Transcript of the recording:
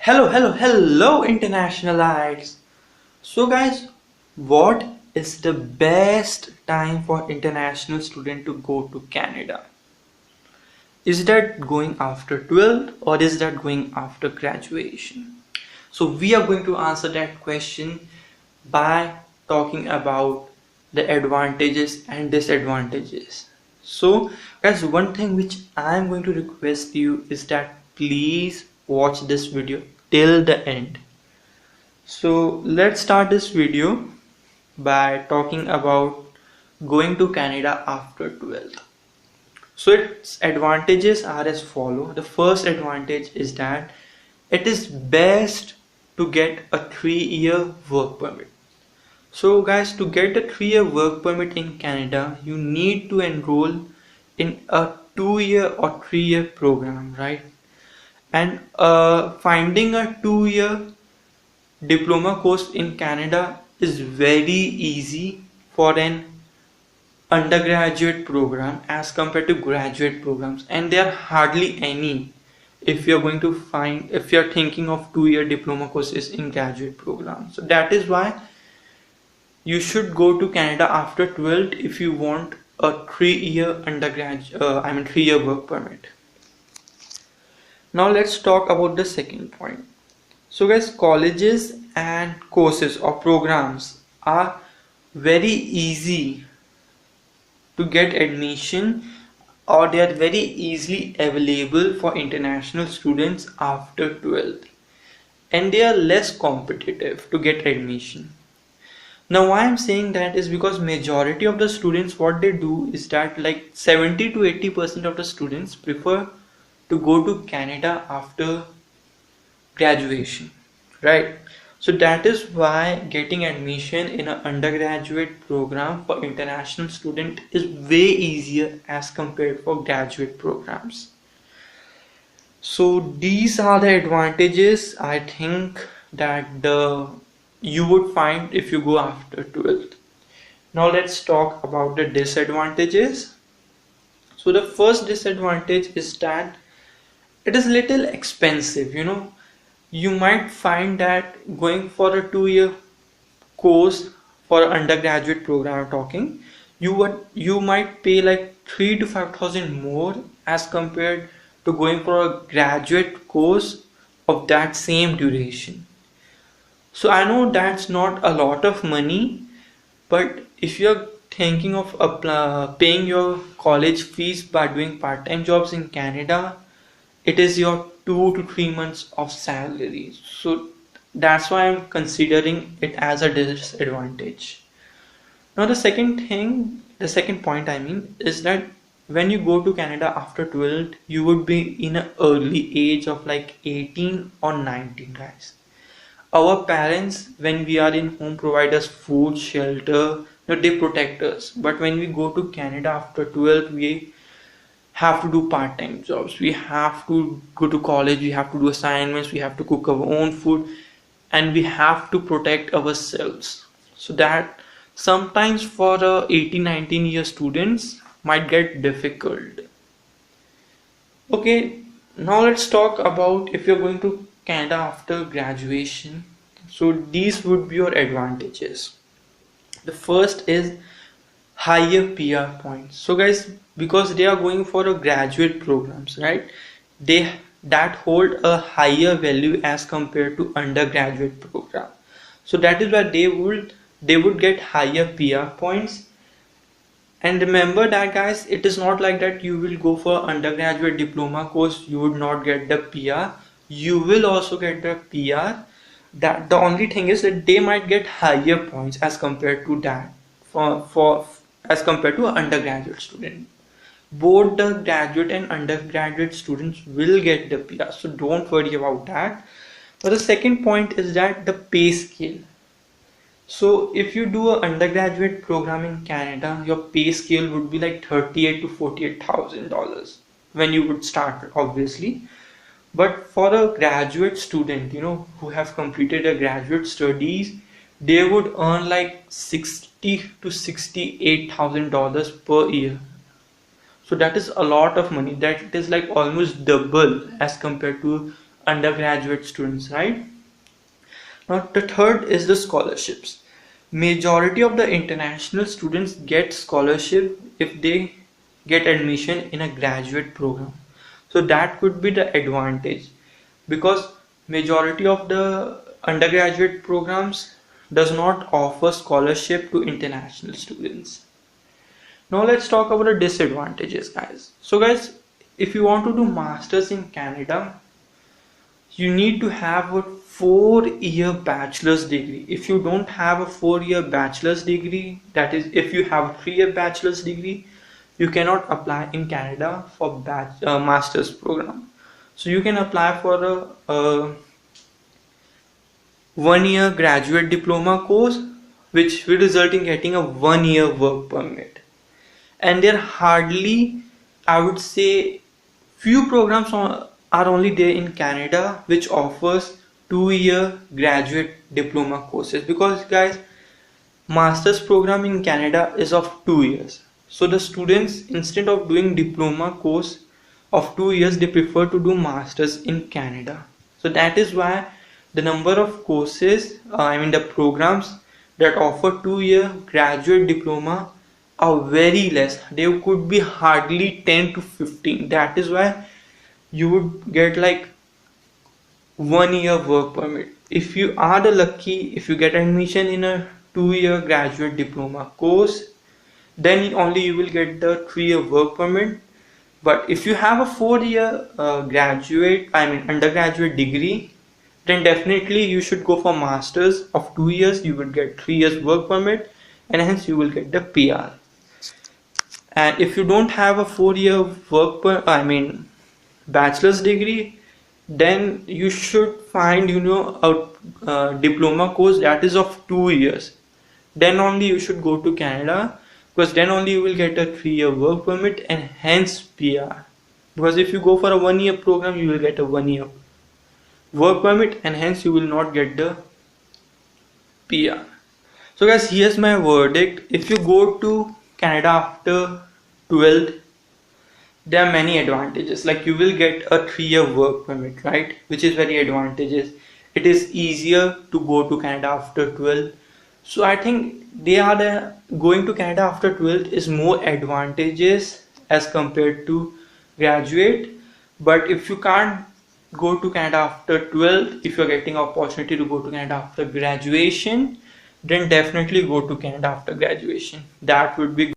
Hello, internationalites. So, guys, what is the best time for international student to go to Canada? Is that going after 12th or is that going after graduation? So, we are going to answer that question by talking about the advantages and disadvantages. So, guys, one thing which I am going to request you is that please watch this video till the end. So let's start this video by talking about going to Canada after 12th. So its advantages are as follow. The first advantage is that it is best to get a 3-year work permit. So guys, to get a 3-year work permit in Canada, you need to enroll in a 2-year or 3-year program, right? And finding a 2-year diploma course in Canada is very easy for an undergraduate program as compared to graduate programs, and there are hardly any if you're thinking of 2-year diploma courses in graduate programs. So that is why you should go to Canada after 12th if you want a 3-year 3-year work permit. Now let's talk about the second point. So guys, colleges and courses or programs are very easy to get admission, or they are very easily available for international students after 12th, and they are less competitive to get admission. Now why I'm saying that is because majority of the students, what they do is that like 70 to 80% of the students prefer to go to Canada after graduation, right? So that is why getting admission in an undergraduate program for international student is way easier as compared for graduate programs. So these are the advantages I think that you would find if you go after 12th. Now let's talk about the disadvantages. So the first disadvantage is that it is little expensive. You might find that going for a 2-year course for undergraduate program you might pay like 3 to 5,000 more as compared to going for a graduate course of that same duration. So I know that's not a lot of money, but if you're thinking of paying your college fees by doing part-time jobs in Canada, it is your 2 to 3 months of salary. So that's why I'm considering it as a disadvantage. Now the second point is that when you go to Canada after 12, you would be in an early age of like 18 or 19, guys. Our parents, when we are in home, provide us food, shelter, they protect us. But when we go to Canada after 12, we have to do part-time jobs, we have to go to college, we have to do assignments, we have to cook our own food, and we have to protect ourselves. So that sometimes for 18-19 year students might get difficult. Okay, now let's talk about if you're going to Canada after graduation. So these would be your advantages. The first is higher PR points. So guys, because they are going for a graduate programs, right, that hold a higher value as compared to undergraduate program. So that is why they would get higher PR points. And remember that guys, it is not like that you will go for undergraduate diploma course, you would not get the PR. You will also get the PR. That the only thing is that they might get higher points as compared to that as compared to an undergraduate student. Both the graduate and undergraduate students will get the PR, so don't worry about that. But the second point is that the pay scale. So if you do an undergraduate program in Canada, your pay scale would be like $38,000 to $48,000 when you would start, obviously. But for a graduate student, who have completed a graduate studies, they would earn like $60,000 to $68,000 per year. So that is a lot of money. That is like almost double as compared to undergraduate students, right? Now the third is the scholarships. Majority of the international students get scholarship if they get admission in a graduate program. So that could be the advantage, because majority of the undergraduate programs does not offer scholarship to international students. Now let's talk about the disadvantages, guys. So guys, if you want to do masters in Canada, you need to have a 4-year bachelor's degree. If you don't have a 4-year bachelor's degree, that is, if you have a 3-year bachelor's degree, you cannot apply in Canada for master's program. So you can apply for a 1-year graduate diploma course, which will result in getting a 1-year work permit. And there hardly, I would say, few programs are only there in Canada which offers 2-year graduate diploma courses, because guys, master's program in Canada is of 2 years. So the students, instead of doing diploma course of 2 years, they prefer to do masters in Canada. So that is why the number of courses, the programs that offer 2-year graduate diploma are very less. They could be hardly 10 to 15. That is why you would get like 1-year work permit. If you are the lucky, if you get admission in a 2-year graduate diploma course, then only you will get the 3-year work permit. But if you have a 4-year undergraduate degree, then definitely you should go for masters of 2 years. You will get 3 years work permit, and hence you will get the PR. And if you don't have a 4-year bachelor's degree, then you should find a diploma course that is of 2 years. Then only you should go to Canada, because then only you will get a 3-year work permit and hence PR. Because if you go for a 1-year program, you will get a 1-year work permit and hence you will not get the PR. So guys, here's my verdict. If you go to Canada after 12th, there are many advantages. Like you will get a 3-year work permit, right? Which is very advantageous. It is easier to go to Canada after 12th. So I think going to Canada after 12th is more advantageous as compared to graduate. But if you can't go to Canada after 12th, if you're getting an opportunity to go to Canada after graduation, then definitely go to Canada after graduation. That would be